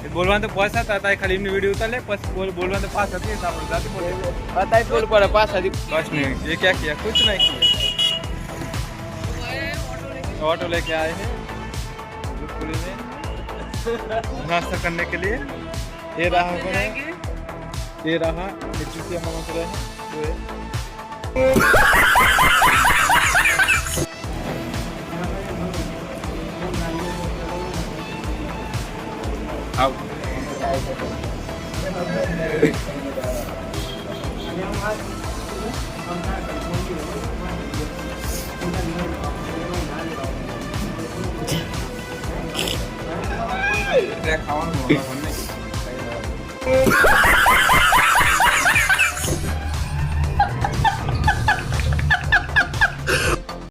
बोलवा तो पास आता है खाली वीडियो उतार ले बस बोलवा तो पास आती है जाती बोल पता ही बोल पड़ा पास आदि बस नहीं ये क्या किया कुछ नहीं किया ऑटो लेके आए हैं पुरी में नाश्ता करने के लिए ये रहा है ये रहा चुटिया मामा से रहे आओ खावा